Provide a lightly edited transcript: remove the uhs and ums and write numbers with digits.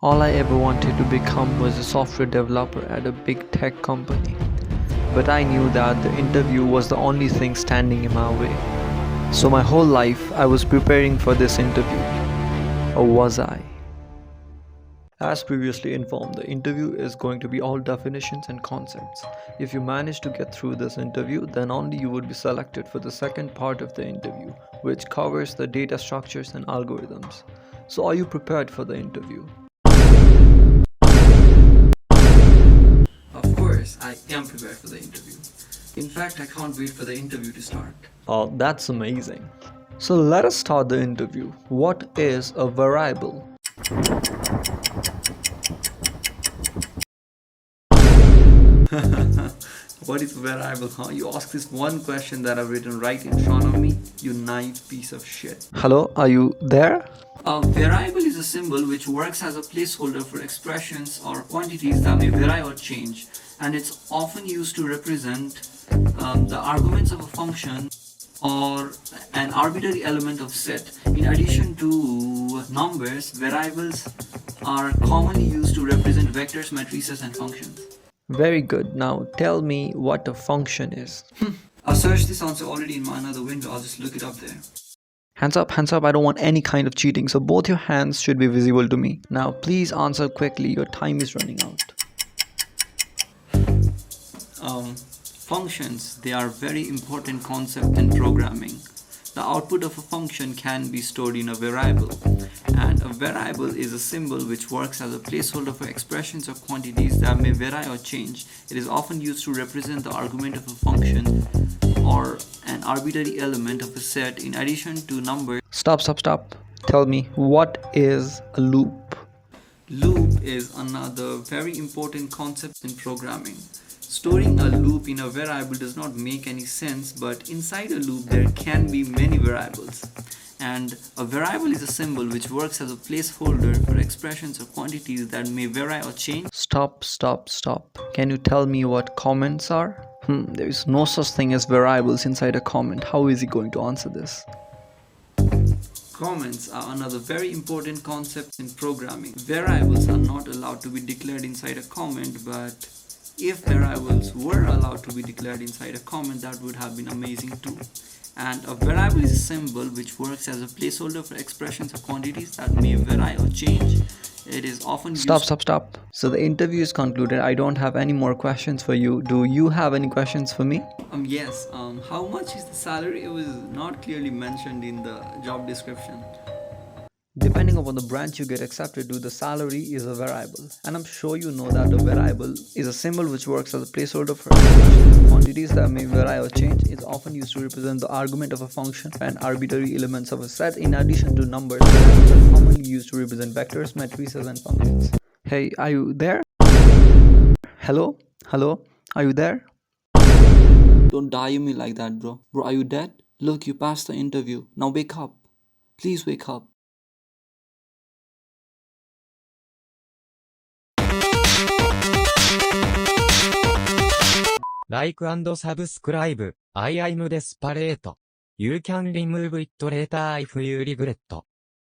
All I ever wanted to become was a software developer at a big tech company. But I knew that the interview was the only thing standing in my way. So my whole life I was preparing for this interview. Or was I? As previously informed, the interview is going to be all definitions and concepts. If you manage to get through this interview, then only you would be selected for the second part of the interview, which covers the data structures and algorithms. So are you prepared for the interview? Of course, I am prepared for the interview. In fact, I can't wait for the interview to start. Oh, that's amazing. So let us start the interview. What is a variable? What is a variable, huh? You ask this one question that I've written right in front of me, you naive piece of shit. Hello, are you there? A variable is a symbol which works as a placeholder for expressions or quantities that may vary or change, and it's often used to represent the arguments of a function or an arbitrary element of set. In addition to numbers, variables are commonly used to represent vectors, matrices, and functions. Very good. Now tell me what a function is. I'll search this answer already in my another window. I'll just look it up there. Hands up, hands up. I don't want any kind of cheating. So both your hands should be visible to me. Now please answer quickly. Your time is running out. Functions, they are very important concept in programming. The output of a function can be stored in a variable, and a variable is a symbol which works as a placeholder for expressions or quantities that may vary or change. It is often used to represent the argument of a function or an arbitrary element of a set in addition to numbers. Stop. Tell me, what is a loop? Loop is another very important concept in programming. Storing a loop in a variable does not make any sense, but inside a loop there can be many variables. And a variable is a symbol which works as a placeholder for expressions or quantities that may vary or change. Stop. Can you tell me what comments are? There is no such thing as variables inside a comment. How is he going to answer this? Comments are another very important concept in programming. Variables are not allowed to be declared inside a comment, but if variables were allowed to be declared inside a comment, that would have been amazing too. And a variable is a symbol which works as a placeholder for expressions or quantities that may vary or change. It is often Stop. So the interview is concluded. I don't have any more questions for you. Do you have any questions for me? Yes. How much is the salary? It was not clearly mentioned in the job description. Depending upon the branch you get accepted to, the salary is a variable. And I'm sure you know that a variable is a symbol which works as a placeholder for quantities that may vary or change. It's often used to represent the argument of a function and arbitrary elements of a set in addition to numbers. Variables are commonly used to represent vectors, matrices, and functions. Hey, are you there? Hello? Are you there? Don't die me like that, bro. Bro, are you dead? Look, you passed the interview. Now wake up. Please wake up. Like and subscribe. I am desperate. You can remove it later if you regret.